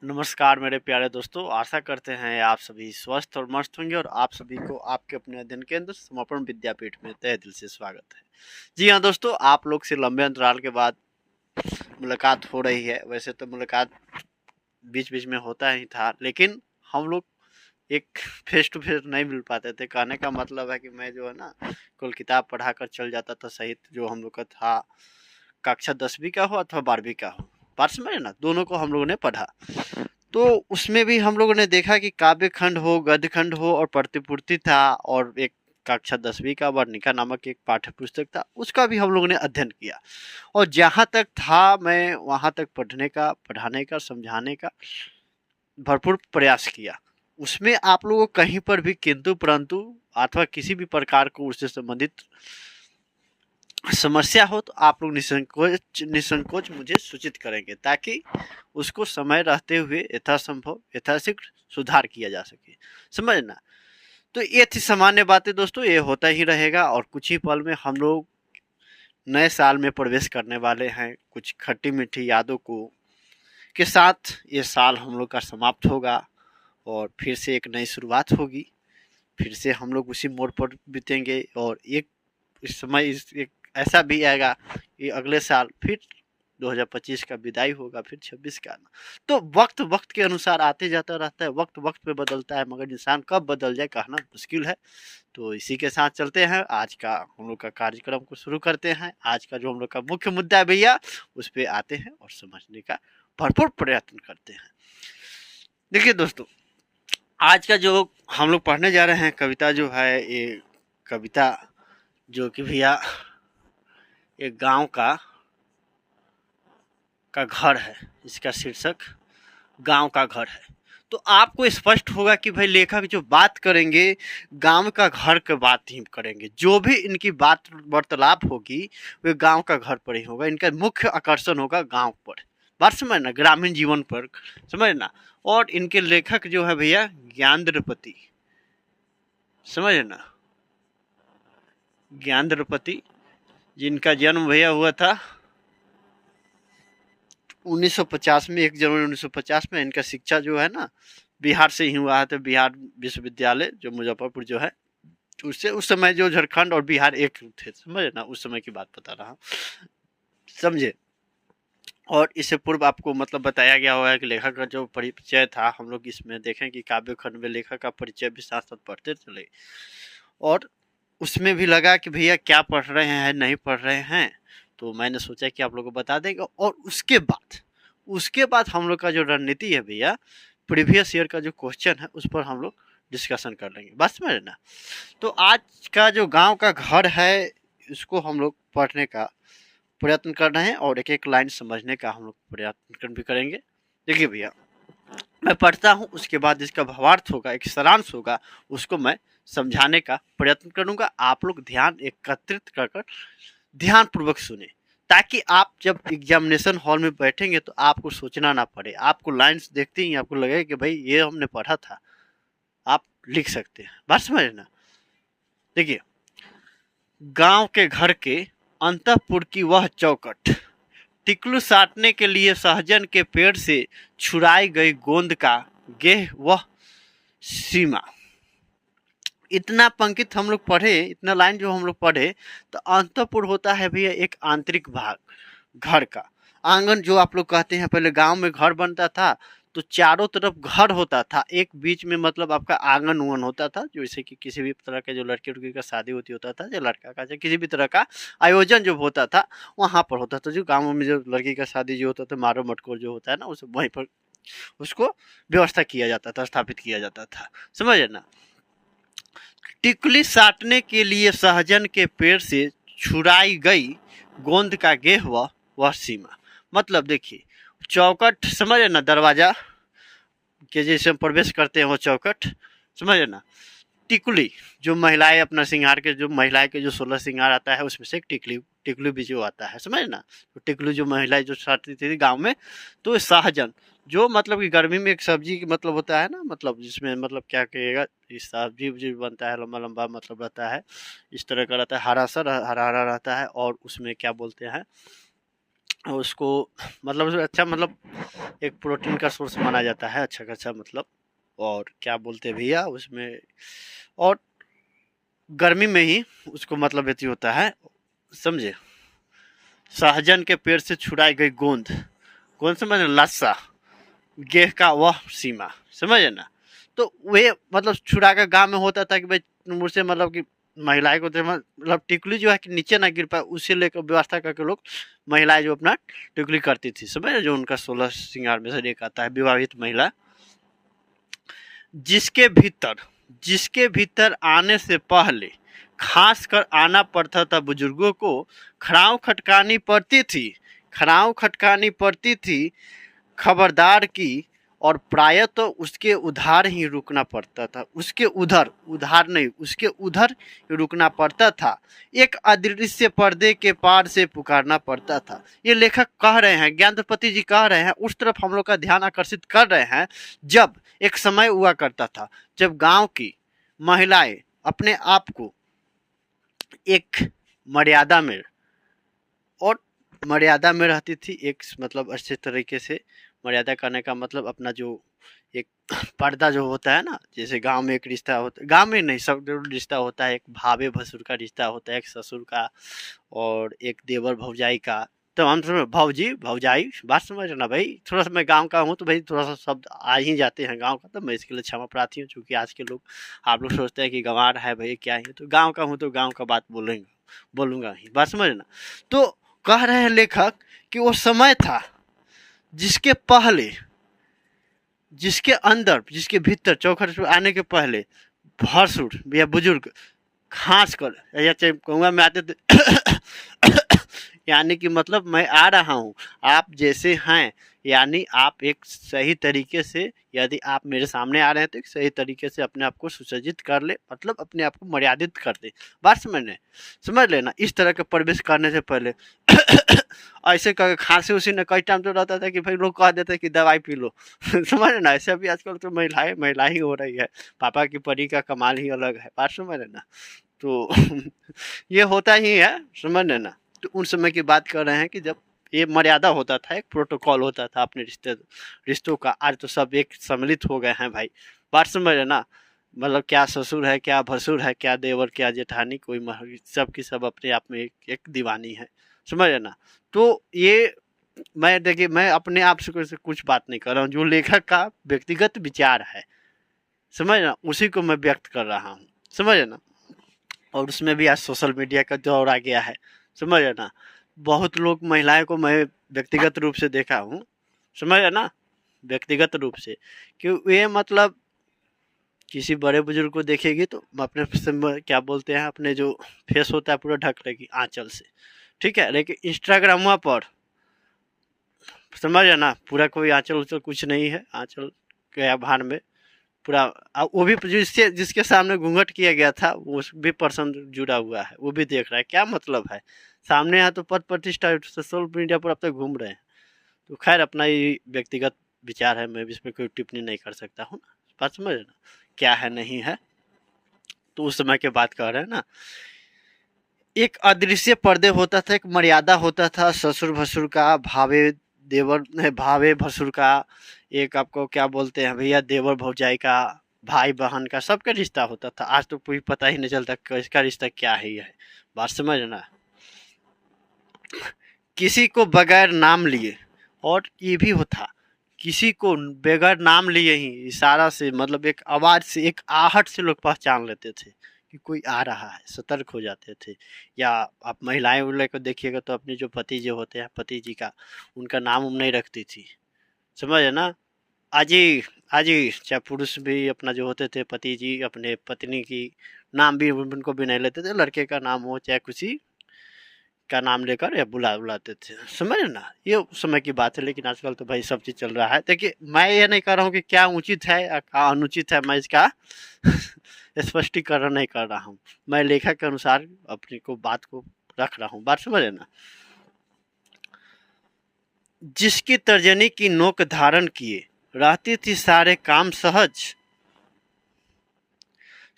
नमस्कार मेरे प्यारे दोस्तों, आशा करते हैं आप सभी स्वस्थ और मस्त होंगे और आप सभी को आपके अपने अध्ययन केंद्र समर्पण विद्यापीठ में तहे दिल से स्वागत है। जी हाँ दोस्तों, आप लोग से लंबे अंतराल के बाद मुलाकात हो रही है। वैसे तो मुलाकात बीच बीच में होता ही था, लेकिन हम लोग एक फेस टू फेस नहीं मिल पाते थे। कहने का मतलब है कि मैं जो है ना, कुल किताब पढ़ा कर चल जाता था। सहित जो हम लोग का था, कक्षा 10वीं का हो अथवा 12वीं का हो, बात समझे ना, दोनों को हम लोगों ने पढ़ा। तो उसमें भी हम लोगों ने देखा कि काव्य खंड हो, गद्य खंड हो और प्रतिपूर्ति था, और एक कक्षा 10वीं का वर्णिका नामक एक पाठ्य पुस्तक था, उसका भी हम लोगों ने अध्ययन किया। और जहाँ तक था मैं वहाँ तक पढ़ने का, पढ़ाने का, समझाने का भरपूर प्रयास किया। उसमें आप लोगों को कहीं पर भी किंतु परंतु अथवा किसी भी प्रकार को उससे संबंधित समस्या हो तो आप लोग निसंकोच निसंकोच मुझे सूचित करेंगे, ताकि उसको समय रहते हुए यथासंभव यथाशीघ्र सुधार किया जा सके। समझना। तो ये थी सामान्य बातें दोस्तों, ये होता ही रहेगा। और कुछ ही पल में हम लोग नए साल में प्रवेश करने वाले हैं। कुछ खट्टी मीठी यादों को के साथ ये साल हम लोग का समाप्त होगा और फिर से एक नई शुरुआत होगी। फिर से हम लोग उसी मोड़ पर बीतेंगे और एक इस समय एक ऐसा भी आएगा कि अगले साल फिर 2025 का विदाई होगा, फिर 26 का आना। तो वक्त वक्त के अनुसार आते जाता रहता है, वक्त वक्त पे बदलता है, मगर इंसान कब बदल जाए कहना मुश्किल है। तो इसी के साथ चलते हैं, आज का हम लोग का कार्यक्रम को शुरू करते हैं। आज का जो हम लोग का मुख्य मुद्दा है भैया, उस पर आते हैं और समझने का भरपूर प्रयत्न करते हैं। देखिए दोस्तों, आज का जो हम लोग पढ़ने जा रहे हैं कविता जो है, ये कविता जो कि भैया एक गांव का घर है। इसका शीर्षक गांव का घर है। तो आपको स्पष्ट होगा कि भाई लेखक जो बात करेंगे गांव का घर के बात ही करेंगे। जो भी इनकी बात वार्तालाप होगी वे गांव का घर पर ही होगा। इनका मुख्य आकर्षण होगा गांव पर। बात समझना, ग्रामीण जीवन पर समझना। और इनके लेखक जो है भैया ज्ञानद्रपति, समझना, ज्ञानद्रपति, जिनका जन्म भैया हुआ था 1950 में, 1 जनवरी 1950 में। इनका शिक्षा जो है ना बिहार से ही हुआ है। तो बिहार विश्वविद्यालय जो मुजफ्फरपुर जो है, उससे उस समय जो झारखंड और बिहार एक थे, समझे ना, उस समय की बात बता रहा हूँ, समझे। और इससे पूर्व आपको मतलब बताया गया हुआ है कि लेखक का जो परिचय था, हम लोग इसमें देखें कि काव्य खंड में लेखक का परिचय भी साथ साथ पढ़ते चले। और उसमें भी लगा कि भैया क्या पढ़ रहे हैं नहीं पढ़ रहे हैं, तो मैंने सोचा कि आप लोगों को बता देंगे। और उसके बाद हम लोग का जो रणनीति है भैया, प्रीवियस ईयर का जो क्वेश्चन है उस पर हम लोग डिस्कशन कर लेंगे। बस समझ ना। तो आज का जो गांव का घर है, इसको हम लोग पढ़ने का प्रयत्न कर रहे हैं और एक एक लाइन समझने का हम लोग प्रयत्न भी करेंगे। देखिए भैया, मैं पढ़ता हूँ, उसके बाद इसका भावार्थ होगा, एक सारांश होगा, उसको मैं समझाने का प्रयत्न करूंगा। आप लोग ध्यान एकत्रित कर ध्यान पूर्वक सुने, ताकि आप जब एग्जामिनेशन हॉल में बैठेंगे तो आपको सोचना ना पड़े। आपको लाइन्स देखते ही आपको लगे कि भाई ये हमने पढ़ा था, आप लिख सकते हैं। बात समझ ना। देखिए, गांव के घर के अंतःपुर की वह चौखट, टिकलू साटने के लिए सहजन के पेड़ से छुड़ाई गई गोंद का गेह वह सीमा। इतना पंक्ति हम लोग पढ़े, इतना लाइन जो हम लोग पढ़े, तो अंतःपुर होता है भैया एक आंतरिक भाग घर का। आंगन जो आप लोग कहते हैं, पहले गांव में घर बनता था तो चारों तरफ घर होता था, एक बीच में मतलब आपका आंगन उंगन होता था। जैसे कि किसी भी तरह के जो लड़की उड़की का शादी होती होता था, जो लड़का का, किसी भी तरह का आयोजन जो होता था वहां पर होता था। जो गाँव में जो लड़की का शादी जो होता था, मारो मटकोर जो होता है ना, उस वहीं पर उसको व्यवस्था किया जाता था, स्थापित किया जाता था। समझे ना। टिकली साटने के लिए सहजन के पेड़ से छुड़ाई गई गोंद का गेह वह सीमा। मतलब देखिए, चौकट समझे ना, दरवाजा के जैसे हम प्रवेश करते हैं वो चौकट, समझे ना। टिकुली जो महिलाएं अपना श्रृंगार के, जो महिलाएं के जो 16 श्रृंगार आता है उसमें से एक टिकली, टिकली भी जो आता है, समझे ना। तो टिकली जो महिलाएं जो साटती थी गांव में। तो सहजन जो मतलब कि गर्मी में एक सब्जी की मतलब होता है ना, मतलब जिसमें मतलब क्या कहिएगा, इस सब्जी उब्जी बनता है, लंबा लंबा मतलब रहता है, इस तरह का रहता है, हरा सा हरा हरा रहता है। और उसमें क्या बोलते हैं, उसको मतलब उसमें अच्छा मतलब एक प्रोटीन का सोर्स माना जाता है अच्छा खासा मतलब। और क्या बोलते हैं भैया उसमें, और गर्मी में ही उसको मतलब अथी होता है, समझे। सहजन के पेड़ से छुड़ाई गई गोंद, कौन समझ लस्सा गेह का वह सीमा, समझे ना। तो वे मतलब छुड़ा का गांव में होता था कि भाई मुझसे मतलब कि महिलाएं को तो मतलब टिकली जो है कि नीचे ना गिर पाए, उसे लेकर व्यवस्था करके लोग महिलाएं जो अपना टिकली करती थी, समझ, जो उनका 16 श्रृंगार में से एक आता है विवाहित महिला। जिसके भीतर जिसके भीतर आने से पहले खास कर आना पड़ता था बुजुर्गों को, खड़ाऊ खटकानी पड़ती थी, खड़ाऊ खटकानी पड़ती थी खबरदार की, और प्राय तो उसके उधार ही रुकना पड़ता था, उसके उधर, उधार नहीं उसके उधर रुकना पड़ता था, एक अदृश्य पर्दे के पार से पुकारना पड़ता था। ये लेखक कह रहे हैं, ज्ञानपति जी कह रहे हैं, उस तरफ हम लोग का ध्यान आकर्षित कर रहे हैं जब एक समय हुआ करता था जब गांव की महिलाएं अपने आप को एक मर्यादा में, और मर्यादा में रहती थी, एक मतलब अच्छे तरीके से मर्यादा करने का मतलब अपना जो एक पर्दा जो होता है ना, जैसे गांव में एक रिश्ता होता है, गांव में नहीं सब रिश्ता होता है, एक भावे भसुर का रिश्ता होता है, एक ससुर का और एक देवर भौजाई का। तो हम समझ भौजी भौजाई बात समझ ना भाई, थोड़ा सा मैं गांव का हूँ तो भाई थोड़ा सा शब्द आ ही जाते हैं गांव का, तो मैं इसके लिए क्षमा प्रार्थी हूँ, क्योंकि आज के लोग आप लोग सोचते हैं कि गंवार है भाई क्या है, तो गाँव का हूँ तो गाँव का बात बोलूँगा ही, बात समझ ना। तो कह रहे हैं लेखक कि वो समय था जिसके पहले, जिसके अंदर, जिसके भीतर चौखट आने के पहले भसुर या बुजुर्ग खास कर या कहूँगा मैं आते यानी कि मतलब मैं आ रहा हूँ, आप जैसे हैं, यानी आप एक सही तरीके से, यदि आप मेरे सामने आ रहे हैं तो एक सही तरीके से अपने आप को सुसज्जित कर ले, मतलब अपने आप को मर्यादित कर दे, बात समझ लेना। इस तरह के प्रवेश करने से पहले ऐसे कर खांसी उसी ने कई टाइम तो रहता था कि भाई लोग कह देते कि दवाई पी लो समझ ना, ऐसे अभी आजकल तो महिला ही हो रही है, पापा की परी का कमाल ही अलग है, बात समझ ना। तो ये होता ही है, समझ लेना। तो उन समय की बात कर रहे हैं कि जब ये मर्यादा होता था, एक प्रोटोकॉल होता था अपने रिश्तों का। आज तो सब एक सम्मिलित हो गए हैं भाई, बात समझ लेना। मतलब क्या ससुर है, क्या भसुर है, क्या देवर, क्या जेठानी, कोई सब की सब अपने आप में एक दीवानी है, समझ लेना। तो ये मैं देखिए, मैं अपने आप से कुछ बात नहीं कर रहा हूँ, जो लेखक का व्यक्तिगत विचार है, समझ ना, उसी को मैं व्यक्त कर रहा हूँ, समझ ना। और उसमें भी आज सोशल मीडिया का दौर आ गया है, समझ ना। बहुत लोग महिलाएं को मैं व्यक्तिगत रूप से देखा हूँ, समझ ना, व्यक्तिगत रूप से कि ये मतलब किसी बड़े बुजुर्ग को देखेगी तो अपने क्या बोलते हैं, अपने जो फेस होता है पूरा ढक लेगी आंचल से, ठीक है, लेकिन इंस्टाग्राम पर समझ ना पूरा कोई आंचल उचल कुछ नहीं है, आंचल के आभार में पूरा, वो भी जिसके सामने घूंघट किया गया था वो भी पर्सन जुड़ा हुआ है, वो भी देख रहा है, क्या मतलब है, सामने है तो पद प्रतिष्ठा सोशल मीडिया पर अब तक घूम रहे हैं। तो खैर अपना ये व्यक्तिगत विचार है, मैं भी इस पर कोई टिप्पणी नहीं कर सकता हूँ, बात समझ ना क्या है नहीं है। तो उस समय की बात कर रहे हैं ना, एक अदृश्य पर्दे होता था, एक मर्यादा होता था ससुर भसुर का, भावे देवर भावे भसुर का, एक आपको क्या बोलते हैं भैया देवर भौजाई का, भाई बहन का, सबका रिश्ता होता था। आज तो कोई पता ही नहीं चलता इसका रिश्ता क्या है, बात समझना। किसी को बगैर नाम लिए, और ये भी होता, किसी को बगैर नाम लिए ही इशारा से, मतलब एक आवाज से, एक आहट से लोग पहचान लेते थे कि कोई आ रहा है, सतर्क हो जाते थे। या आप महिलाएं उल्ले को देखिएगा तो अपने जो पति जो होते हैं, पति जी का, उनका नाम उम नहीं रखती थी, समझ है ना। आजी आजी, चाहे पुरुष भी अपना जो होते थे पति जी, अपने पत्नी की नाम भी उनको भी नहीं लेते थे, लड़के का नाम हो चाहे किसी का नाम लेकर या बुलाते थे, समझ ना। ये उस समय की बात है, लेकिन आजकल तो भाई सब चीज़ चल रहा है। देखिए मैं ये नहीं कर रहा हूँ कि क्या उचित है या क्या अनुचित है, मैं इसका स्पष्टीकरण नहीं कर रहा हूँ, मैं लेखक के अनुसार अपनी को बात को रख रहा हूँ, बात समझ ना। जिसकी तर्जनी की नोक धारण किए रहती थी सारे काम सहज,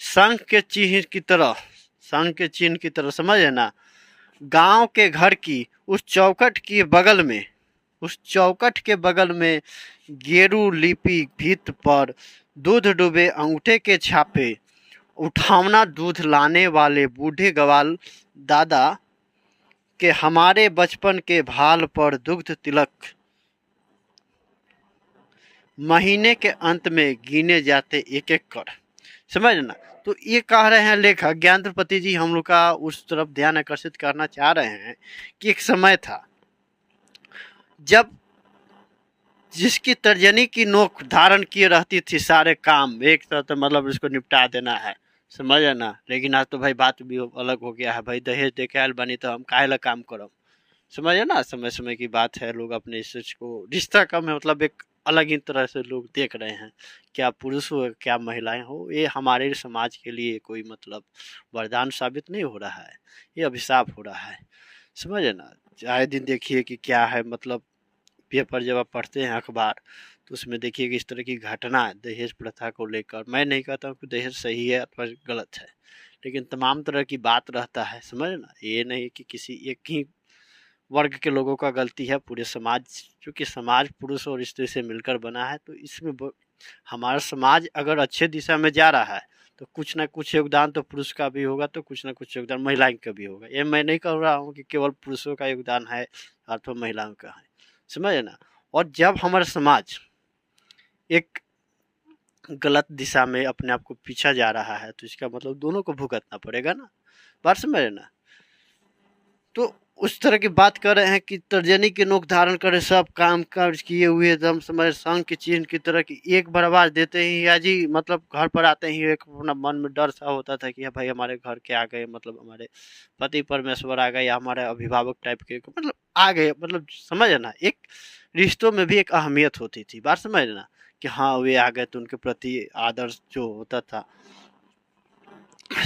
संघ के चिन्ह की तरह, संघ के चिन्ह की तरह, समझ है ना, गांव के घर की उस चौखट के बगल में, उस चौखट के बगल में गेरू लिपि भित्त पर दूध डूबे अंगूठे के छापे, उठावना दूध लाने वाले बूढ़े ग्वाल दादा के हमारे बचपन के भाल पर दुग्ध तिलक, महीने के अंत में गिने जाते एक एक कर। समझ ना। तो ये कह रहे हैं लेखक ज्ञानपति जी हम लोग का उस तरफ ध्यान आकर्षित करना चाह रहे हैं कि एक समय था जब जिसकी तर्जनी की नोक धारण किए रहती थी सारे काम एक तरह तो मतलब इसको निपटा देना है, समझ ना। लेकिन आज तो भाई बात भी अलग हो गया है, भाई दहेज दे के आयल बनी तो हम काहे ला काम करब, समझे ना। समय समय की बात है, लोग अपने इस चीज को रिश्ता कम है मतलब एक अलग ही तरह से लोग देख रहे हैं, क्या पुरुष हो क्या महिलाएं हो, ये हमारे समाज के लिए कोई मतलब वरदान साबित नहीं हो रहा है, ये अभिशाप हो रहा है, समझे ना। आए दिन देखिए कि क्या है मतलब पेपर जब आप पढ़ते हैं अखबार तो उसमें देखिए कि इस तरह की घटना है दहेज प्रथा को लेकर। मैं नहीं कहता हूँ कि दहेज सही है अथवा गलत है, लेकिन तमाम तरह की बात रहता है, समझ ना। ये नहीं कि किसी एक ही वर्ग के लोगों का गलती है, पूरे समाज, क्योंकि समाज पुरुष और स्त्री से मिलकर बना है, तो इसमें हमारा समाज अगर अच्छे दिशा में जा रहा है तो कुछ ना कुछ योगदान तो पुरुष का भी होगा, तो कुछ ना कुछ योगदान महिलाओं का भी होगा। ये मैं नहीं कह रहा हूँ कि केवल पुरुषों का योगदान है अथवा महिलाओं का है, समझे ना। और जब हमारा समाज एक गलत दिशा में अपने आप को पीछा जा रहा है तो इसका मतलब दोनों को भुगतना पड़ेगा ना, बात समझे ना। तो उस तरह की बात कर रहे हैं कि तर्जनी के नोक धारण करे सब काम काज किए हुए एकदम समझ संग के चिन्ह की तरह की एक बार आवाज देते ही या जी मतलब घर पर आते ही एक अपना मन में डर सा होता था कि भाई हमारे घर के आ गए, मतलब हमारे पति परमेश्वर आ गए या हमारे अभिभावक टाइप के मतलब आ गए, मतलब समझ ना। एक रिश्तों में भी एक अहमियत होती थी, बात समझ ना, कि हाँ वे आ गए तो उनके प्रति आदर जो होता था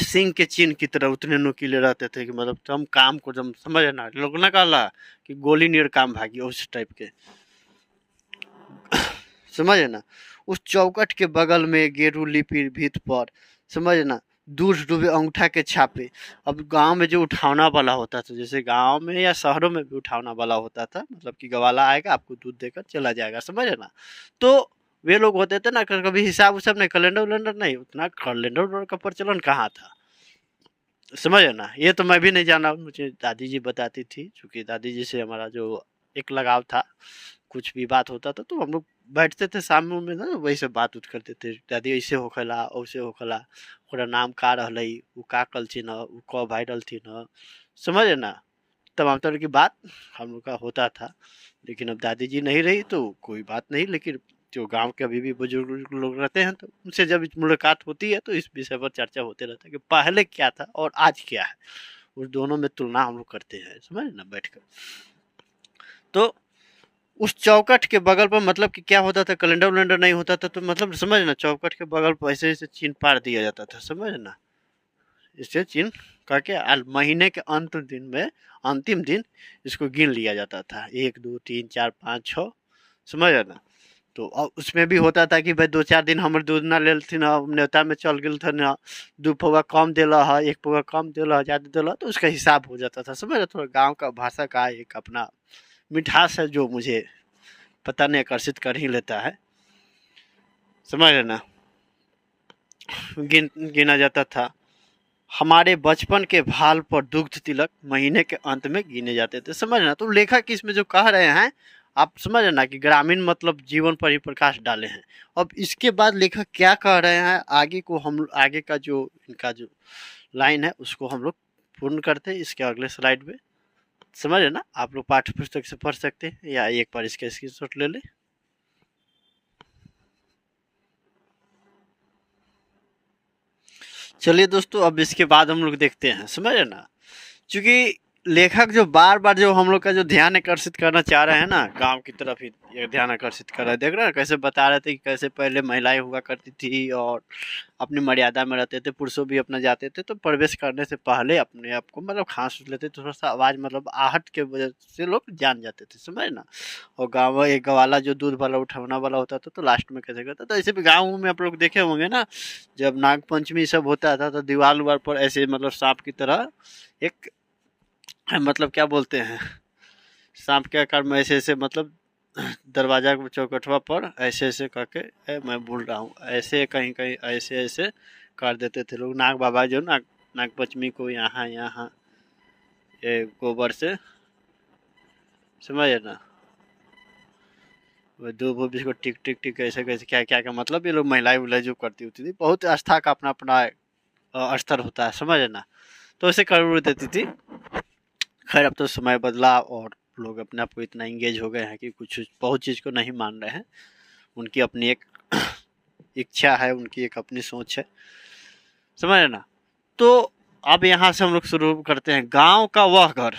सिंह के चिन्ह की तरह उतने नुकीले रहते थे कि मतलब हम काम को जब समझ ना, लोग ना कहला कि गोली नियर काम भागी उस टाइप के, समझ ना। उस चौकट के बगल में गेरू लिपि भीत पर, समझ ना, दूध डूबे अंगूठा के छापे। अब गांव में जो उठावना वाला होता था, जैसे गांव में या शहरों में भी उठावना वाला होता था, मतलब कि गवाला आएगा आपको दूध देकर चला जाएगा, समझ ना। तो वे लोग होते थे ना कभी हिसाब उसाब नहीं, कैलेंडर वैलेंडर नहीं, उतना कैलेंडर का प्रचलन कहाँ था, समझ ना। ये तो मैं भी नहीं जाना, मुझे दादी जी बताती थी, क्योंकि दादी जी से हमारा जो एक लगाव था, कुछ भी बात होता था तो हम लोग बैठते थे शाम में ना वही सब बात उठ करते थे, दादी ऐसे होखला वैसे होखला, ओकरा नाम का रहलै, वो का कल थी न, वो कब वायरल थी न, समझ ना। तमाम तरह की बात हम लोग का होता था। लेकिन अब दादी जी नहीं रही तो कोई बात नहीं, लेकिन जो गांव के अभी भी बुजुर्ग लोग रहते हैं तो उनसे जब मुलाकात होती है तो इस विषय पर चर्चा होते रहता है कि पहले क्या था और आज क्या है, उस दोनों में तुलना हम लोग करते हैं, समझ ना, बैठकर। तो उस चौकट के बगल पर मतलब कि क्या होता था, कैलेंडर वैलेंडर नहीं होता था, तो मतलब समझ ना चौकट के बगल पर ऐसे ऐसे चिन्ह पार दिया जाता था, समझ ना। इससे चिन्ह करके महीने के अंत दिन में अंतिम दिन इसको गिन लिया जाता था, 1 2 3 4 5 6, समझ ना। तो उसमें भी होता था कि भाई 2 4 दिन हमर दूध ना लेल थी ना, न्योता में चल गए थे ना, 2 पौवा कम दिला है 1 पौवा कम दिला है ज़्यादा दिला, तो उसका हिसाब हो जाता था, समझ ना। थोड़ा गांव का भाषा का एक अपना मिठास है जो मुझे पता नहीं आकर्षित कर ही लेता है, समझ रहे ना। गिना जाता था, हमारे बचपन के भाल पर दुग्ध तिलक महीने के अंत में गिने जाते थे, समझ ना। तो लेखक इसमें जो कह रहे हैं आप समझ ना कि ग्रामीण मतलब जीवन पर ही प्रकाश डाले हैं। अब इसके बाद लेखक क्या कह रहे हैं आगे को हम आगे का जो इनका जो लाइन है उसको हम लोग पूर्ण करते हैं इसके अगले स्लाइड में, समझ ना। आप लोग पाठ्य पुस्तक से पढ़ सकते हैं या एक बार इसका स्क्रीनशॉट ले लें। चलिए दोस्तों अब इसके बाद हम लोग देखते हैं, समझ ना। क्योंकि लेखक जो बार बार जो हम लोग का जो ध्यान आकर्षित करना चाह रहे हैं ना गांव की तरफ ही ये ध्यान आकर्षित कर रहे हैं, देख रहे हैं कैसे बता रहे थे कि कैसे पहले महिलाएं हुआ करती थी और अपनी मर्यादा में रहते थे, पुरुषों भी अपना जाते थे तो प्रवेश करने से पहले अपने आप को मतलब खांस लेते, थोड़ा सा आवाज मतलब आहट के वजह से लोग जान जाते थे, समझ ना। और गाँव एक गवाला जो दूध वाला उठावना वाला होता था तो लास्ट में कैसे करता था, ऐसे भी गाँव में आप लोग देखे होंगे ना, जब नाग पंचमी सब होता था तो दीवार उवार पर ऐसे मतलब सांप की तरह एक मतलब क्या बोलते हैं, सांप के आकार में ऐसे ऐसे, मतलब दरवाजा के चौकठवा पर ऐसे ऐसे करके, मैं भूल रहा हूँ, ऐसे कहीं कहीं ऐसे ऐसे कर देते थे लोग। नाग बाबा जो नाग पंचमी को यहाँ यहाँ ये गोबर से, समझे ना, वो दो वो को टिक टिक टिक ऐसे कैसे क्या क्या का, मतलब ये लोग महिलाएं उलाई जो करती होती थी, बहुत आस्था का अपना अपना स्तर होता है, समझे ना, तो ऐसे कर देती थी। खैर अब तो समय बदला और लोग अपने आप को इतना इंगेज हो गए हैं कि कुछ बहुत चीज़ को नहीं मान रहे हैं। उनकी अपनी एक इच्छा है, उनकी एक अपनी सोच है, समझ रहे ना। तो अब यहाँ से हम लोग शुरू करते हैं। गांव का वह घर,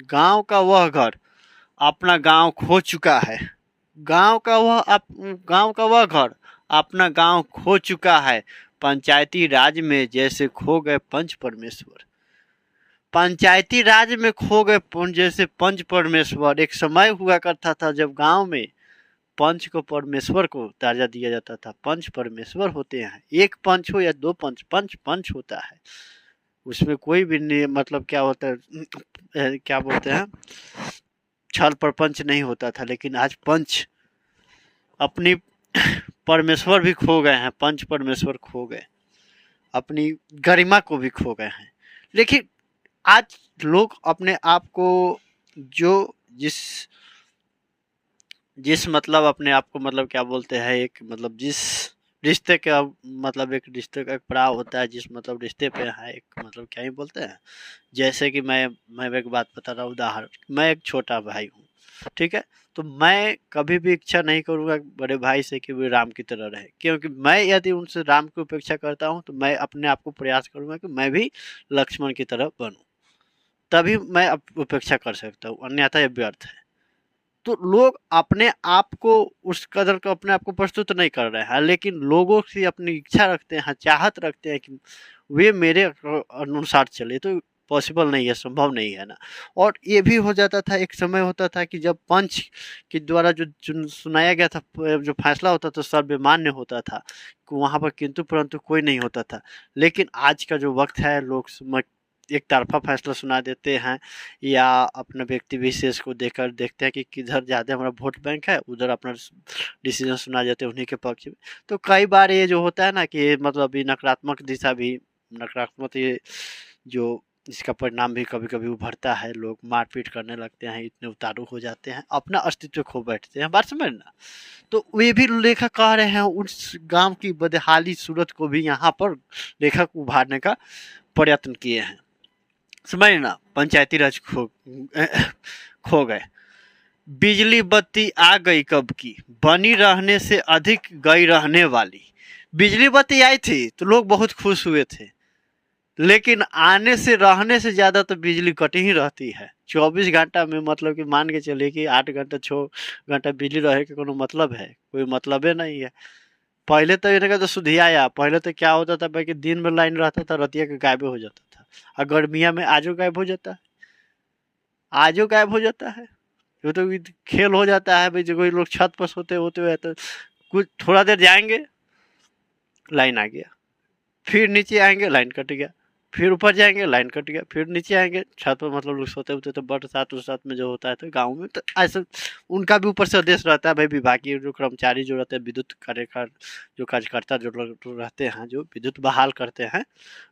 गांव का वह घर अपना गांव खो चुका है। गांव का वह घर अपना गांव खो चुका है। पंचायती राज में जैसे खो गए पंच परमेश्वर। पंचायती राज में खो गए जैसे पंच परमेश्वर। एक समय हुआ करता था जब गांव में पंच को परमेश्वर को दर्जा दिया जाता था। पंच परमेश्वर होते हैं, एक पंच हो या दो पंच, पंच पंच होता है, उसमें कोई भी नहीं, मतलब क्या होता है, क्या बोलते हैं, छल प्रपंच नहीं होता था। लेकिन आज पंच अपनी परमेश्वर भी खो गए हैं, पंच परमेश्वर खो गए, अपनी गरिमा को भी खो गए हैं। लेकिन आज लोग अपने आप को जो जिस जिस मतलब अपने आप को, मतलब क्या बोलते हैं, एक मतलब जिस रिश्ते का, मतलब एक रिश्ते का एक पड़ाव होता है, जिस मतलब रिश्ते पे है एक, मतलब क्या ही बोलते हैं, जैसे कि मैं एक बात बता रहा हूँ, उदाहरण, मैं एक छोटा भाई हूँ, ठीक है, तो मैं कभी भी इच्छा नहीं करूँगा बड़े भाई से कि वे राम की तरह रहे, क्योंकि मैं यदि उनसे राम की उपेक्षा करता हूँ तो मैं अपने आप को प्रयास करूँगा कि मैं भी लक्ष्मण की तरह बनूँ, तभी मैं उपेक्षा कर सकता हूँ, अन्यथा ये व्यर्थ है। तो लोग अपने आप को उस कदर को अपने आप को प्रस्तुत नहीं कर रहे हैं, लेकिन लोगों से अपनी इच्छा रखते हैं, चाहत रखते हैं कि वे मेरे अनुसार चले, तो पॉसिबल नहीं है, संभव नहीं है ना। और ये भी हो जाता था, एक समय होता था कि जब पंच के द्वारा जो सुनाया गया था, जो फैसला होता था सर्वमान्य होता था, कि वहाँ पर किंतु परंतु कोई नहीं होता था। लेकिन आज का जो वक्त है, लोग एक तरफा फैसला सुना देते हैं, या अपने व्यक्ति विशेष को देखकर देखते हैं कि किधर ज़्यादा हमारा वोट बैंक है, उधर अपना डिसीजन सुना जाते हैं उन्हीं के पक्ष में। तो कई बार ये जो होता है ना कि मतलब ये नकारात्मक दिशा भी, नकारात्मक ये जो इसका परिणाम भी कभी कभी उभरता है, लोग मारपीट करने लगते हैं, इतने उतारू हो जाते हैं, अपना अस्तित्व खो बैठते हैं, बात समझना। तो वे भी लेखक कह रहे हैं उस गांव की बदहाली सूरत को भी यहाँ पर लेखक उभारने का प्रयत्न किए हैं, समझ ना। पंचायती राज खो गए। बिजली बत्ती आ गई कब की, बनी रहने से अधिक गई रहने वाली। बिजली बत्ती आई थी तो लोग बहुत खुश हुए थे, लेकिन आने से रहने से ज्यादा तो बिजली कटी ही रहती है 24 घंटा में। मतलब कि मान के चलिए कि 8 घंटा 6 घंटा बिजली रहे के कोनो मतलब है, कोई मतलब है नहीं है। पहले तो इनका तो सुधियाया, पहले तो क्या होता था भाई कि दिन में लाइन रहता था, रतिया के गायब हो जाता था, और गर्मिया में आजो गायब हो जाता है, आजो गायब हो जाता है। वो तो खेल हो जाता है भाई, जो कोई लोग छत पर सोते होते हुए तो कुछ थोड़ा देर जाएंगे, लाइन आ गया, फिर नीचे आएंगे, लाइन कट गया, फिर ऊपर जाएंगे, लाइन कट गया, फिर नीचे आएंगे छत पर, मतलब लोग सोते होते तो बरसात उरसात में जो होता है तो गाँव में तो ऐसा उनका भी ऊपर से आदेश रहता है भाई, विभागीय जो कर्मचारी जो रहते हैं, विद्युत कार्यकर जो कार्यकर्ता जो रहते हैं, जो विद्युत बहाल करते हैं,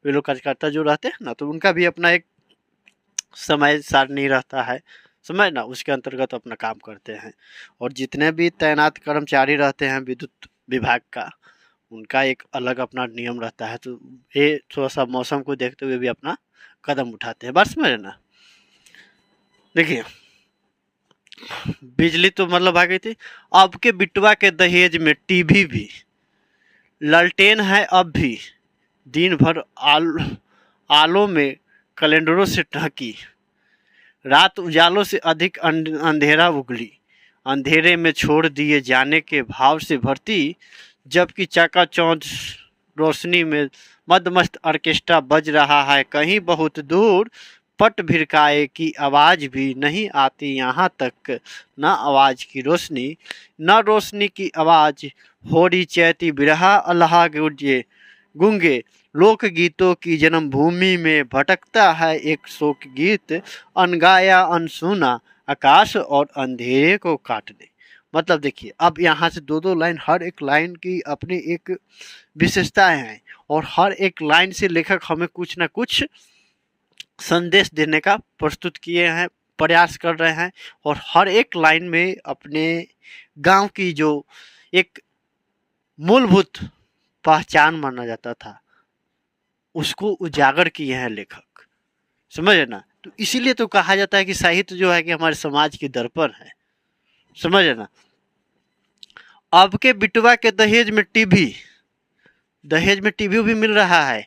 वे लोग कार्यकर्ता जो रहते हैं ना, तो उनका भी अपना एक समय सारणी रहता है, समझ ना, उसके अंतर्गत अपना काम करते हैं। और जितने भी तैनात कर्मचारी रहते हैं विद्युत विभाग का, उनका एक अलग अपना नियम रहता है, तो ये थोड़ा सा मौसम को देखते हुए भी अपना कदम उठाते हैं, बात समझ ना। देखिए बिजली तो मतलब आ गई थी, अब के बिटवा के दहेज में टीवी भी, ललटेन है अब भी, दिन भर आलों में कैलेंडरों से ढकी, रात उजालों से अधिक अंधेरा उगली, अंधेरे में छोड़ दिए जाने के भाव से भरती, जबकि चकाचौंध रोशनी में मदमस्त ऑर्केस्ट्रा बज रहा है। कहीं बहुत दूर पट भिरकाए की आवाज भी नहीं आती यहाँ तक, न आवाज की रोशनी न रोशनी की आवाज, होरी चैती बिरहा अल्लाह गुजे गूंगे लोकगीतों की जन्मभूमि में भटकता है एक शोक गीत, अनगाया अनसुना आकाश और अंधेरे को काट दे। मतलब देखिए, अब यहाँ से दो दो लाइन, हर एक लाइन की अपनी एक विशेषताएं हैं और हर एक लाइन से लेखक हमें कुछ ना कुछ संदेश देने का प्रस्तुत किए हैं, प्रयास कर रहे हैं। और हर एक लाइन में अपने गांव की जो एक मूलभूत पहचान माना जाता था उसको उजागर किए हैं लेखक, समझे ना। तो इसीलिए तो कहा जाता है कि साहित्य जो है कि हमारे समाज की दर्पण है, समझे ना। अब के बिटवा के दहेज में टीवी, दहेज में टीवी भी मिल रहा है।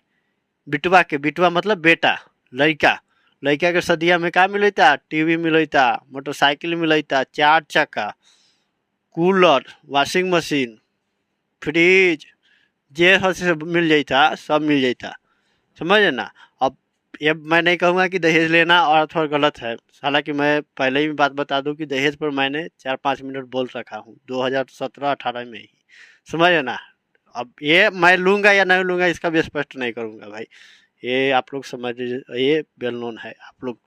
बिटवा के, बिटवा मतलब बेटा, लड़का, लड़का के सदिया में का मिलता, टीवी मिलता, मोटरसाइकिल मिलता, 4 चक्का, कूलर, वॉशिंग मशीन, फ्रिज, जे से मिल जाता, सब मिल जाता, समझे ना। अब ये मैं नहीं कहूँगा कि दहेज लेना और थोड़ा गलत है, हालांकि मैं पहले ही बात बता दूं कि दहेज पर मैंने 4-5 मिनट बोल रखा हूँ 2017-18 में ही, समझे ना। अब ये मैं लूँगा या नहीं लूँगा इसका भी स्पष्ट नहीं करूँगा भाई, ये आप लोग समझ लीजिए, ये वेल नोन है, आप लोग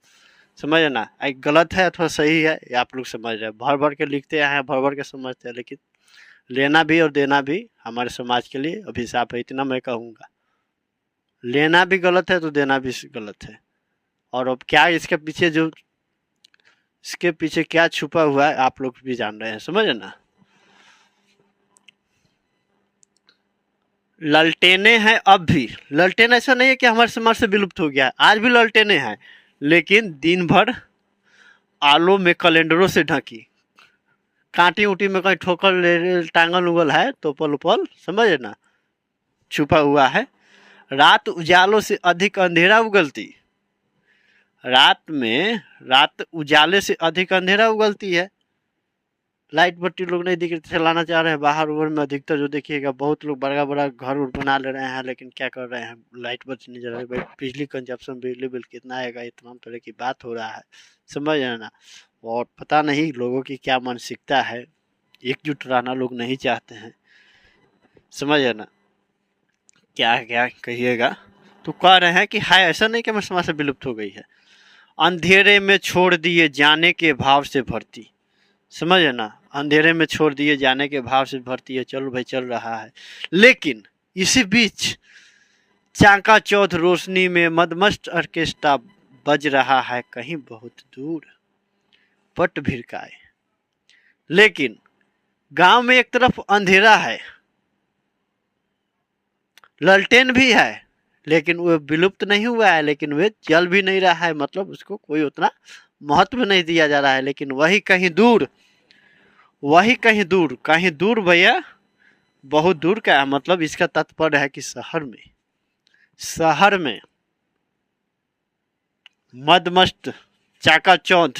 समझे ना। गलत है अथवा सही है ये आप लोग समझ रहे हैं, भर भर के लिखते हैं, भर भर के समझते हैं, लेकिन लेना भी और देना भी हमारे समाज के लिए अभिशाप है, इतना मैं कहूँगा। लेना भी गलत है तो देना भी गलत है। और अब क्या इसके पीछे जो, इसके पीछे क्या छुपा हुआ है आप लोग भी जान रहे हैं, समझे ना। ललटेने हैं अब भी, ललटेन ऐसा नहीं है कि हमारे समाज से विलुप्त हो गया, आज भी ललटेने हैं, लेकिन दिन भर आलों में कैलेंडरों से ढकी, कांटी उटी में कहीं ठोकर टांगल उगल है, तोपल उपल, समझे ना, छुपा हुआ है। रात उजालों से अधिक अंधेरा उगलती, रात उजाले से अधिक अंधेरा उगलती है। लाइट बत्ती लोग नहीं दिख चलाना चाह रहे हैं, बाहर उबर में अधिकतर जो देखिएगा बहुत लोग बड़ा बड़ा घर उर बना ले रहे हैं, लेकिन क्या कर रहे हैं, लाइट बत्ती नहीं जल रही भाई, बिजली कंजप्शन, बिजली बिल कितना आएगा, ये तमाम तरह की बात हो रहा है, समझ रहे ना। और पता नहीं लोगों की क्या मानसिकता है, एकजुट रहना लोग नहीं चाहते हैं, समझ रहे ना, क्या क्या कहिएगा। तो कह रहे हैं कि हाय ऐसा नहीं कि हमारे समाज से विलुप्त हो गई है, अंधेरे में छोड़ दिए जाने के भाव से भरती, समझे ना, अंधेरे में छोड़ दिए जाने के भाव से भरती है, चलो भाई चल रहा है। लेकिन इसी बीच चाका चौथ रोशनी में मदमस्त ऑर्केस्ट्रा बज रहा है कहीं बहुत दूर, पट भिड़काए। लेकिन गांव में एक तरफ अंधेरा है, ललटेन भी है, लेकिन वो विलुप्त नहीं हुआ है, लेकिन वे जल भी नहीं रहा है, मतलब उसको कोई उतना महत्व नहीं दिया जा रहा है। लेकिन वही कहीं दूर, कहीं दूर भैया, बहुत दूर का है, मतलब इसका तात्पर्य है कि शहर में मदमस्त चाकाचौंध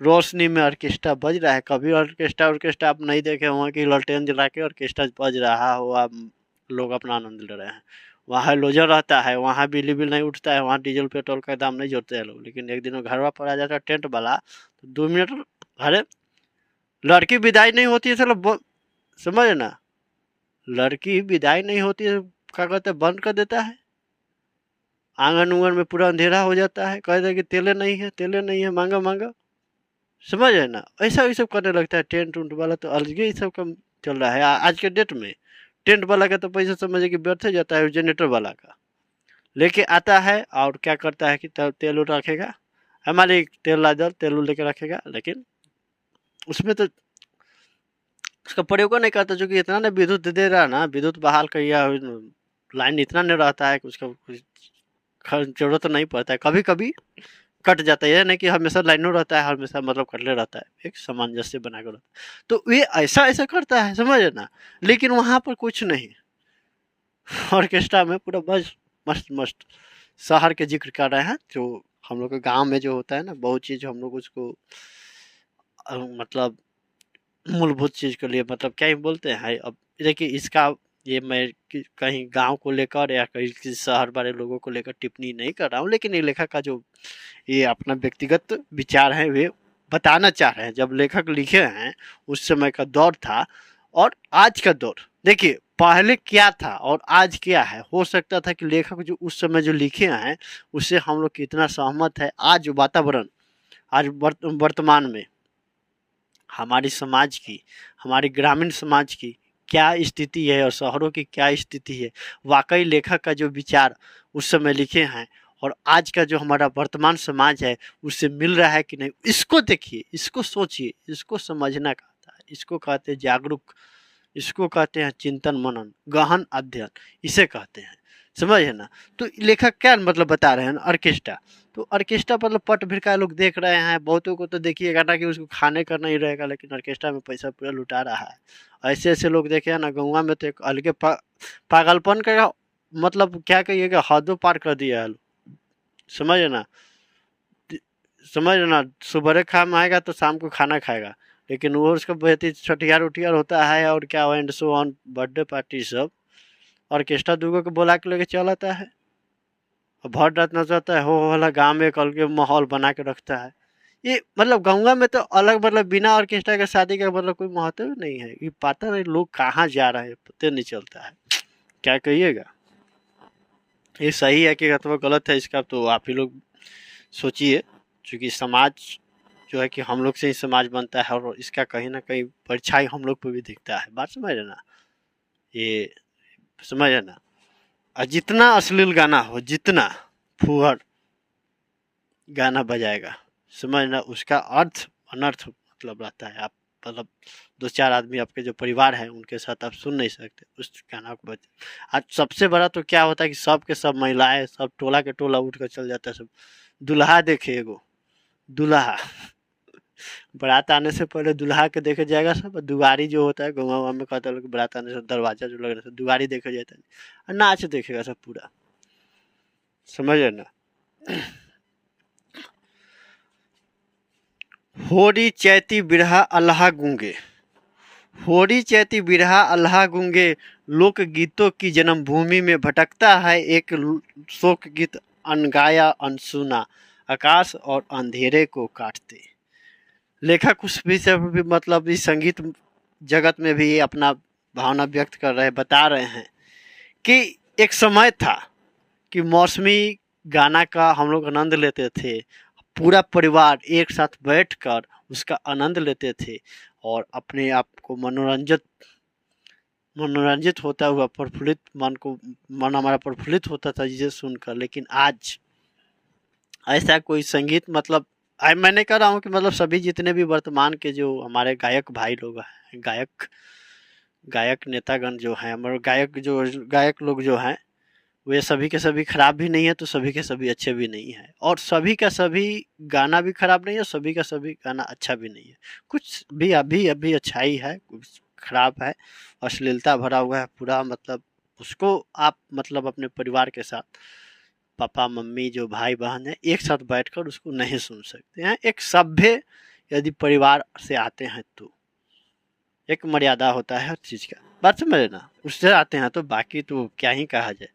रोशनी में ऑर्केस्ट्रा बज रहा है। कभी ऑर्केस्ट्रा आप नहीं देखे होंगे कि ललटेन जला के ऑर्केस्ट्रा बज रहा हो, आप लोग अपना आनंद ले रहे हैं। वहाँ लोजर रहता है, वहाँ बिजली बिल नहीं उठता है, वहाँ डीजल पेट्रोल का दाम नहीं जोड़ते हैं लोग। लेकिन एक दिन घर पर आ जाता है टेंट वाला, तो 2 मिनट, अरे लड़की विदाई नहीं होती है, चलो समझ ना, लड़की विदाई नहीं होती है, क्या कहते हैं, बंद कर देता है, आंगन उंगन में पूरा अंधेरा हो जाता है, कहते हैं कि तेले नहीं है, मांगा मांगा, समझ है ना। ऐसा ही सब करने लगता है टेंट उंट वाला, तो अलग ही सब काम चल रहा है आज के डेट में। टेंट वाला का तो पैसा समझे कि व्यर्थ हो जाता है, जनरेटर वाला का लेके आता है और क्या करता है कि तेल उल रखेगा, हमारे तेल ला दल, तेल लेके रखेगा, लेकिन उसमें तो उसका प्रयोग नहीं करता, जो कि इतना ना विद्युत दे रहा ना, विद्युत बहाल किया, लाइन इतना नहीं रहता है कि उसका जरूरत नहीं पड़ता है, कभी कभी कट जाता है, नहीं कि हमेशा लाइनों रहता है, हमेशा मतलब कटले रहता है, एक सामंजस्य बनाकर रहता है। तो ये ऐसा करता है, समझ ना। लेकिन वहाँ पर कुछ नहीं, ऑर्केस्ट्रा में पूरा बस मस्त शहर के जिक्र कर रहे हैं, जो हम लोग के गांव में जो होता है ना, बहुत चीज़ हम लोग उसको मतलब मूलभूत चीज़ के लिए मतलब क्या ही बोलते हैं। अब देखिए इसका ये मैं कहीं गांव को लेकर या कहीं किसी शहर वाले लोगों को लेकर टिप्पणी नहीं कर रहा हूँ, लेकिन ये लेखक का जो ये अपना व्यक्तिगत विचार है वे बताना चाह रहे हैं। जब लेखक लिखे हैं उस समय का दौर था और आज का दौर, देखिए पहले क्या था और आज क्या है। हो सकता था कि लेखक जो उस समय जो लिखे हैं उससे हम लोग कितना सहमत है। आज वातावरण, आज वर्तमान में हमारी समाज की, हमारी ग्रामीण समाज की क्या स्थिति है और शहरों की क्या स्थिति है, वाकई लेखक का जो विचार उस समय लिखे हैं और आज का जो हमारा वर्तमान समाज है उससे मिल रहा है कि नहीं, इसको देखिए, इसको सोचिए, इसको समझना कहता है, इसको कहते हैं जागरूक, इसको कहते हैं चिंतन मनन, गहन अध्ययन, इसे कहते हैं, समझ है ना। तो लेखक क्या मतलब बता रहे हैं, ऑर्केस्ट्रा, तो ऑर्केस्ट्रा मतलब पट भिड़का लोग देख रहे हैं। बहुतों को तो देखिएगा ना कि उसको खाने का नहीं रहेगा, लेकिन ऑर्केस्ट्रा में पैसा पूरा लुटा रहा है। ऐसे ऐसे लोग देखे हैं ना, गौवा में तो एक अलगे पागलपन का मतलब क्या कहिएगा, हदों पार कर दिया है, समझ है ना। समझ ना, सुबह खाम आएगा तो शाम को खाना खाएगा, लेकिन वो उसका बहुत ही छठियार उठियार होता है और क्या and so on, birthday party सब ऑर्केस्ट्रा दूगो को बुला के लेके चल आता है और भर रात नचाता है, हो वाला गाँव में कल के माहौल बना के रखता है। ये मतलब गंगा में तो अलग, मतलब बिना ऑर्केस्ट्रा के शादी का मतलब कोई महत्व नहीं है। ये पता नहीं लोग कहाँ जा रहे हैं, पता नहीं चलता है। क्या कहिएगा, ये सही है कि अथवा गलत है, इसका तो आप ही लोग सोचिए। क्योंकि समाज जो है कि हम लोग से ही समाज बनता है और इसका कहीं ना कहीं परछाई हम लोग पर भी दिखता है। बात समझ रहे ना, ये समझ रहे ना। और जितना अश्लील गाना हो, जितना फुहर गाना बजाएगा, समझना उसका अर्थ अनर्थ मतलब रहता है। आप मतलब 2-4 आदमी आपके जो परिवार है उनके साथ आप सुन नहीं सकते उस गाना को। आज सबसे बड़ा तो क्या होता है कि सब के सब महिलाएं, सब टोला के टोला उठ कर चल जाता है। सब दुल्हा देखे, एगो दुल्हा बारात आने से पहले दुल्हा के देखे जाएगा सब। दुआरी जो होता है गाँव में कहते हैं बारात आने से, दरवाजा जो लग रहा है दुआरी देखे जाता है और नाच देखेगा सब पूरा, समझ रहे ना। होरी चैती बिरहा अल्लाह गूंगे, होरी चैती बिरहा अल्लाह गूंगे, लोक गीतों की जन्मभूमि में भटकता है एक शोक गीत अनगाया अनसुना, आकाश और अंधेरे को काटते। लेखक उस विषय पर भी मतलब इस संगीत जगत में भी अपना भावना व्यक्त कर रहे, बता रहे हैं कि एक समय था कि मौसमी गाना का हम लोग आनंद लेते थे, पूरा परिवार एक साथ बैठकर उसका आनंद लेते थे और अपने आप को मनोरंजित होता हुआ प्रफुल्लित मन हमारा प्रफुल्लित होता था जिसे सुनकर। लेकिन आज ऐसा कोई संगीत मतलब मैं नहीं कह रहा हूँ कि मतलब सभी जितने भी वर्तमान के जो हमारे गायक भाई लोग हैं, गायक नेतागण जो हैं, हमारे गायक लोग जो हैं, वे सभी के सभी खराब भी नहीं है तो सभी के सभी अच्छे भी नहीं है। और सभी का सभी गाना भी खराब नहीं है, सभी का सभी गाना अच्छा भी नहीं है। कुछ भी अभी अच्छाई है, कुछ खराब है, अश्लीलता भरा हुआ है पूरा। मतलब उसको आप मतलब अपने परिवार के साथ, पापा मम्मी जो भाई बहन है, एक साथ बैठकर उसको नहीं सुन सकते हैं। एक सभ्य यदि परिवार से आते हैं तो एक मर्यादा होता है हर चीज़ का, बात समझ ना। उससे आते हैं तो बाकी तो क्या ही कहा जाए।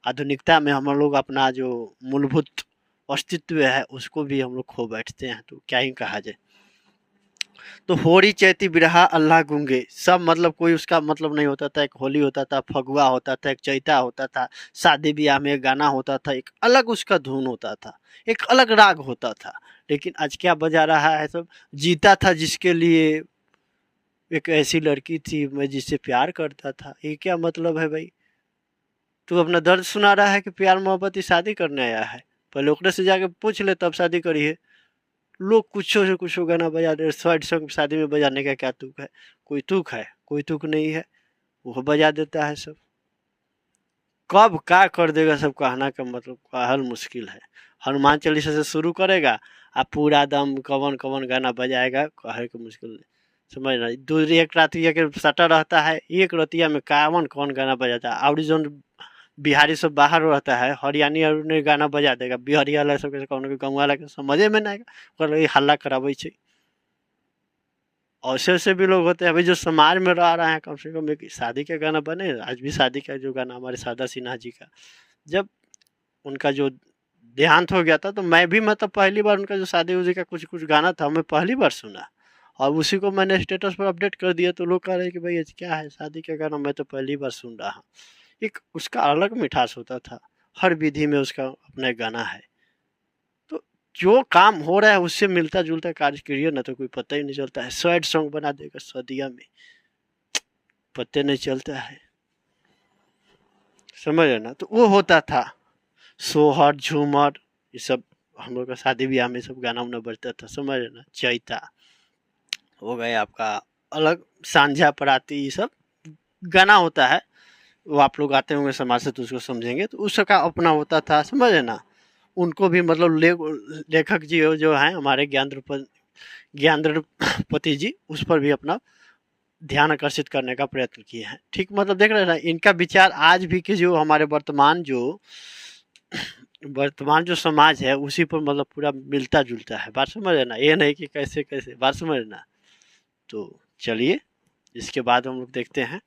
आधुनिकता में हम लोग अपना जो मूलभूत अस्तित्व है उसको भी हम लोग खो बैठते हैं, तो क्या ही कहा जाए। तो होरी चैती बिरहा अल्लाह गूंगे, सब मतलब कोई उसका मतलब नहीं होता था। एक होली होता था, फगुआ होता था, एक चैता होता था, शादी ब्याह में एक गाना होता था, एक अलग उसका धुन होता था, एक अलग राग होता था। लेकिन आज क्या बजा रहा है सब, जीता था जिसके लिए, एक ऐसी लड़की थी मैं जिससे प्यार करता था। ये क्या मतलब है भाई, तू अपना दर्द सुना रहा है कि प्यार मोहब्बत ही शादी करने आया है? पहले ओकरे से जाके पूछ ले तब शादी करिए। लोग कुछो से कुछो गाना बजा दे, सैड सॉन्ग शादी में बजाने का क्या तुक है? कोई तुक है? कोई तुक नहीं है, वो बजा देता है सब। कब क्या कर देगा सब कहना का मतलब कहल मुश्किल है। हनुमान चालीसा से शुरू करेगा आ पूरा दम कवन कवन गाना बजाएगा, कहे के मुश्किल नहीं, समझ ना। दूसरी एक रातिया के सटा रहता है, एक रतिया में कावन कौन गाना बजाता है। और जो बिहारी सब बाहर रहता है, हरियाणी और ने गाना बजा देगा, बिहारी वाला सब कौन गाँव वाला के समझे में नहीं आएगा, हल्ला कराबै छै। ऐसे ऐसे भी लोग होते हैं अभी जो समाज में रह रहे हैं, कम से कम एक शादी का गाना बने। आज भी शादी का जो गाना हमारे शारदा सिन्हा जी का, जब उनका जो देहांत हो गया था तो मैं भी मतलब पहली बार उनका जो शादी उदी का कुछ कुछ गाना था मैं पहली बार सुना और उसी को मैंने स्टेटस पर अपडेट कर दिया, तो लोग कह रहे हैं कि भाई ये क्या है, शादी का गाना मैं तो पहली बार सुन रहा हूँ। एक उसका अलग मिठास होता था, हर विधि में उसका अपना एक गाना है। तो जो काम हो रहा है उससे मिलता जुलता कार्य करिए ना, तो कोई पता ही नहीं चलता है। सैड सॉन्ग बना देगा सदिया में, पते नहीं चलता है, समझ रहे ना। तो वो होता था सोहर झूमर, ये सब हम लोग का शादी ब्याह में सब गाना उना बजता था, समझ रहे ना। चैता हो गए आपका, अलग सांझा पराती, ये सब गाना होता है। वो आप लोग आते होंगे समाज से तो उसको समझेंगे, तो उसका अपना होता था, समझ रहे ना। उनको भी मतलब लेखक जी जो हैं हमारे ज्ञानद्रपति जी, उस पर भी अपना ध्यान आकर्षित करने का प्रयत्न किए हैं। ठीक, मतलब देख रहे हैं ना, इनका विचार आज भी कि जो हमारे वर्तमान जो समाज है उसी पर मतलब पूरा मिलता जुलता है। बात समझ रहे ना, ये नहीं कि कैसे कैसे, बात समझ ना। तो चलिए, इसके बाद हम लोग देखते हैं।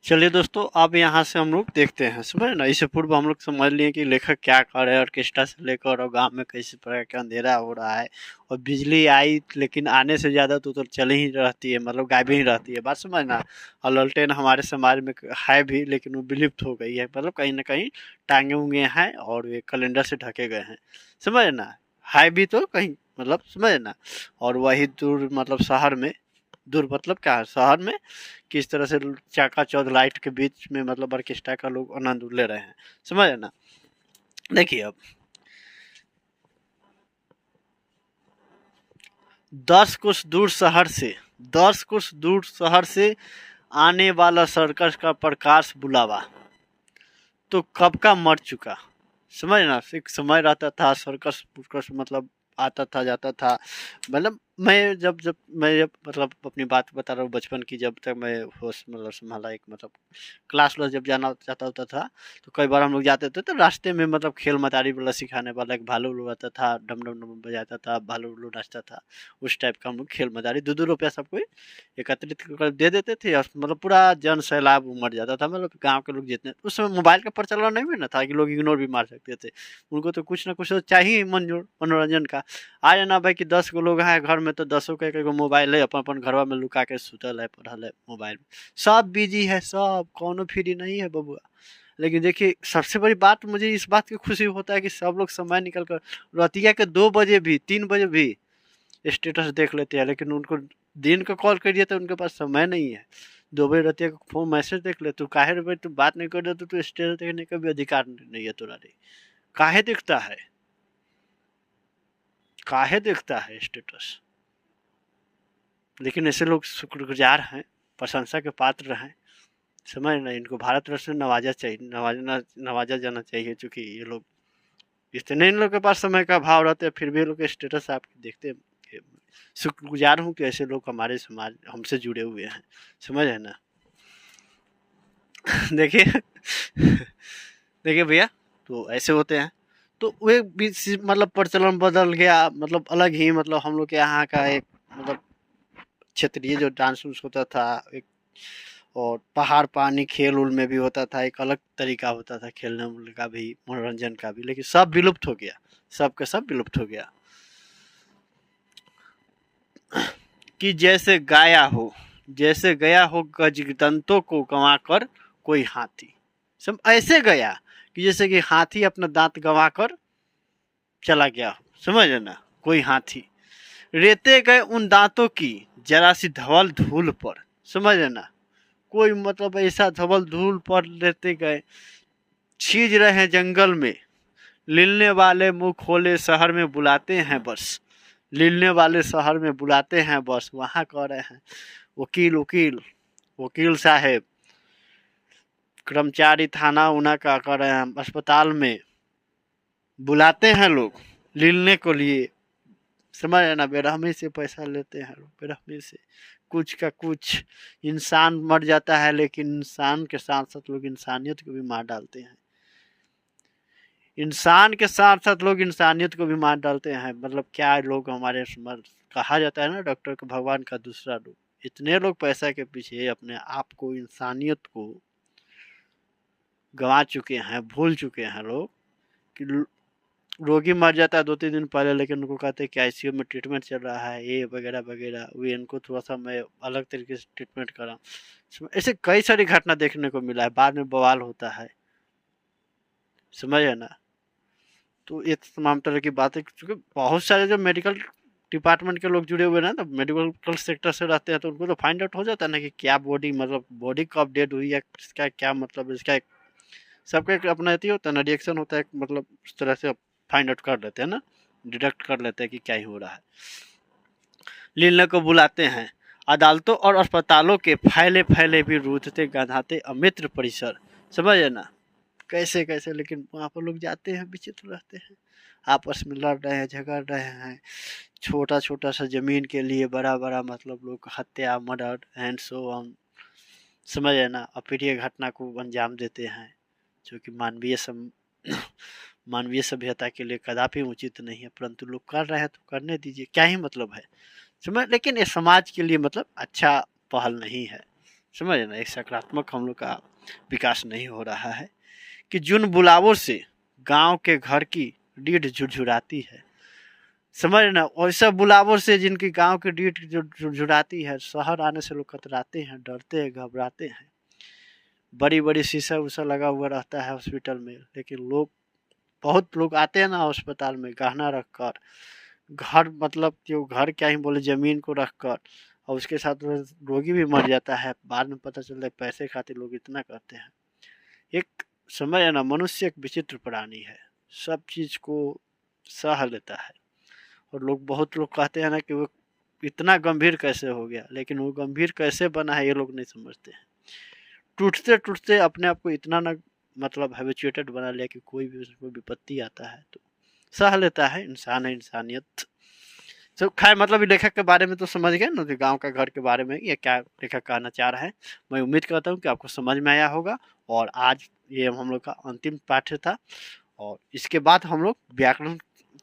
चलिए दोस्तों, अब यहाँ से हम लोग देखते हैं, समझ ना। इससे पूर्व हम लोग समझ लिए कि लेखक क्या कर रहे हैं, ऑर्केस्ट्रा से लेकर और गांव में कैसे प्रकार का अंधेरा हो रहा है, और बिजली आई लेकिन आने से ज़्यादा तो चली ही रहती है, मतलब गायब ही रहती है, बात समझ ना। और लालटेन हमारे समाज में है भी, लेकिन वो विलुप्त हो गई है, मतलब कहीं ना कहीं टांगे हुए हैं और ये कैलेंडर से ढके गए हैं, समझ ना। है भी तो कहीं, मतलब समझ ना। और वही दूर मतलब शहर में, दूर मतलब क्या है, शहर में किस तरह से चाका चौध लाइट के बीच में मतलब ऑर्केस्ट्रा का लोग आनंद ले रहे हैं, समझ ना। देखिए अब 10 कोस दूर शहर से आने वाला सर्कस का प्रकाश बुलावा तो कब का मर चुका, समझ ना। एक समय रहता था सर्कस पुरकस, मतलब आता था जाता था। मतलब मैं जब मतलब अपनी बात बता रहा हूँ बचपन की, जब तक मैं होश मतलब संभाला, एक मतलब क्लास वाला जब जाना जाता होता था, तो कई बार हम लोग जाते थे, तो रास्ते में मतलब खेल मदारी वाला सिखाने वाला एक भालू उल्लू आता था, डम डम डम बजाता था, भालू उल्लू नाचता था। उस टाइप का हम लोग खेल मदारी 2-2 रुपया सबको एकत्रित कर दे देते थे, और मतलब पूरा जन सैलाब उमड़ जाता था। मतलब गांव के लोग जितने, उस समय मोबाइल का प्रचलन नहीं भी ना था कि लोग इग्नोर भी मार सकते थे। उनको तो कुछ ना कुछ तो चाहिए मनोरंजन का। आज ना भाई कि 10 गो लोग हैं घर में, तो 10 का एक मोबाइल है, अपन अपन घरवा में लुका के सुतल है, पढ़ल है मोबाइल में, सब बिजी है, सब कोनो फ्री नहीं है बबुआ। लेकिन देखिए, सबसे बड़ी बात मुझे इस बात की खुशी होता है कि सब लोग समय निकल कर रतिया के 2 बजे भी 3 बजे भी स्टेटस देख लेते हैं। लेकिन उनको दिन का कॉल करिए तो उनके पास समय नहीं है। 2 बजे रतिया का फोन मैसेज देख ले, तू काहे रे भाई, तू बात नहीं कर रहे, तो तू स्टेटस देखने का भी अधिकार नहीं है तुरा रे। काहे दिखता है, काहे दिखता है स्टेटस। लेकिन ऐसे लोग शुक्रगुजार हैं, प्रशंसा के पात्र हैं, समझ ना। इनको भारत रत्न नवाजा चाहिए, नवाजा जाना चाहिए, क्योंकि ये लोग इतने, इन लोग के पास समय का भाव रहते हैं, फिर भी ये लोग स्टेटस आप देखते हैं। शुक्रगुजार हूँ कि ऐसे लोग हमारे समाज हमसे जुड़े हुए हैं, समझ है ना। देखिए देखिए भैया, तो ऐसे होते हैं। तो वे मतलब प्रचलन बदल गया, मतलब अलग ही, मतलब हम लोग के यहाँ का एक मतलब क्षेत्रीय जो डांस उन्स होता था एक, और पहाड़ पानी खेल उल में भी होता था, एक अलग तरीका होता था खेलने उलने का भी, मनोरंजन का भी। लेकिन सब विलुप्त हो गया, सब का सब विलुप्त हो गया। कि जैसे गया हो गजदंतों को गंवा कर कोई हाथी, सब ऐसे गया कि जैसे कि हाथी अपना दांत गंवा कर चला गया हो, समझ ना। कोई हाथी रेते गए उन दांतों की जरा सी धवल धूल पर, समझ ना। कोई मतलब ऐसा धवल धूल पर लेते गए, छीज रहे हैं जंगल में, लिलने वाले मुंह खोले शहर में बुलाते हैं बस, लिलने वाले शहर में बुलाते हैं बस। वहां कह रहे हैं वकील वकील वकील साहेब, कर्मचारी थाना उना का कह रहे हैं, अस्पताल में बुलाते हैं लोग लिलने को लिए, समझ ना। बेरहमी से पैसा लेते हैं लोग, बेरहमी से कुछ का कुछ। इंसान मर जाता है, लेकिन इंसान के साथ साथ लोग इंसानियत को भी मार डालते हैं, इंसान के साथ साथ लोग इंसानियत को भी मार डालते हैं। मतलब क्या लोग हमारे कहा जाता है ना, डॉक्टर को भगवान का दूसरा रूप। इतने लोग पैसा के पीछे अपने आप को, इंसानियत को गंवा चुके हैं, भूल चुके हैं लोग कि रोगी मर जाता है 2-3 दिन पहले, लेकिन उनको कहते हैं कि आईसीयू में ट्रीटमेंट चल रहा है, ये वगैरह वगैरह, वे इनको थोड़ा सा मैं अलग तरीके से ट्रीटमेंट करा। ऐसे कई सारी घटना देखने को मिला है, बाद में बवाल होता है, समझे ना। तो ये तमाम तरह की बातें, क्योंकि बहुत सारे जो मेडिकल डिपार्टमेंट के लोग जुड़े हुए ना, तो मेडिकल सेक्टर से रहते हैं, तो उनको तो फाइंड आउट हो जाता है ना कि क्या बॉडी, मतलब बॉडी कब डेड हुई है, इसका क्या मतलब, इसका एक सबका एक अपना अथी होता है ना, रिएक्शन होता है, मतलब उस तरह से फाइंड आउट कर लेते हैं ना, डिडक्ट कर लेते हैं कि क्या ही हो रहा है। लीलने को बुलाते हैं। अदालतों और अस्पतालों के फैले फैले भी रूठते गंधाते अमित्र परिसर, समझे ना, कैसे कैसे, लेकिन वहाँ पर लोग जाते हैं, विचित्र रहते हैं, आपस में लड़ रहे हैं, झगड़ रहे हैं, छोटा छोटा सा जमीन के लिए बड़ा बड़ा, मतलब लोग हत्या, मर्डर एंड सो ऑन, समझे ना, अप्रिय घटना को अंजाम देते हैं, जो कि मानवीय सभ्यता के लिए कदापि उचित नहीं है, परंतु लोग कर रहे हैं तो करने दीजिए, क्या ही मतलब है, समझ। लेकिन ये समाज के लिए मतलब अच्छा पहल नहीं है, समझ ना, एक सकारात्मक हम लोग का विकास नहीं हो रहा है। कि जिन बुलावों से गांव के घर की रीढ़ झुरझुराती है, समझ ना, वैसा बुलावों से जिनकी गांव की रीढ़ झुरझुराती है, शहर आने से लोग कतराते हैं, डरते हैं, घबराते हैं, बड़ी बड़ी शीशा उसा लगा हुआ रहता है हॉस्पिटल में, लेकिन लोग, बहुत लोग आते हैं ना अस्पताल में गहना रख कर, घर, मतलब जो घर क्या ही बोले, जमीन को रख कर, और उसके साथ रोगी भी मर जाता है, बाद में पता चलता है पैसे खातिर लोग इतना करते हैं। एक समझ है ना, मनुष्य एक विचित्र प्राणी है, सब चीज को सह लेता है, और लोग, बहुत लोग कहते हैं ना कि वो इतना गंभीर कैसे हो गया, लेकिन वो गंभीर कैसे बना है ये लोग नहीं समझते हैं। टूटते टूटते अपने आप को इतना ना, मतलब हैबिचुएटेड बना लिया कि कोई भी उसको विपत्ति आता है तो सह लेता है, इंसान है, इंसानियत। तो खैर, मतलब लेखक के बारे में तो समझ गए ना, गांव का घर के बारे में ये क्या लेखक कहना चाह रहा है। मैं उम्मीद करता हूँ कि आपको समझ में आया होगा, और आज ये हम लोग का अंतिम पाठ था, और इसके बाद हम लोग व्याकरण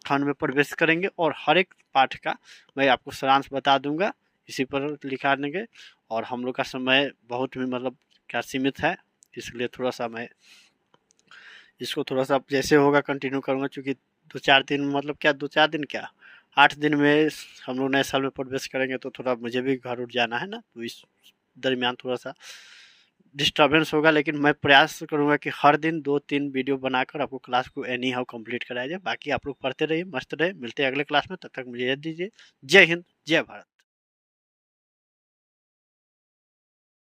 खंड में प्रवेश करेंगे, और हर एक पाठ का मैं आपको सारांश बता दूंगा इसी पर लिखाने के। और हम लोग का समय बहुत भी, मतलब क्या, सीमित है, इसलिए थोड़ा सा मैं इसको थोड़ा सा जैसे होगा कंटिन्यू करूँगा, क्योंकि 2-4 दिन, मतलब क्या 2-4 दिन, क्या 8 दिन में हम लोग नए साल में प्रवेश करेंगे, तो थोड़ा मुझे भी घर उठ जाना है ना, तो इस दरमियान थोड़ा सा डिस्टर्बेंस होगा, लेकिन मैं प्रयास करूंगा कि हर दिन 2-3 वीडियो बनाकर आपको क्लास को एनी हाउ कंप्लीट कराया जाए। बाकी आप लोग पढ़ते रहिए, मस्त रहे, मिलते हैं अगले क्लास में, तब तक मुझे याद दीजिए। जय हिंद, जय भारत।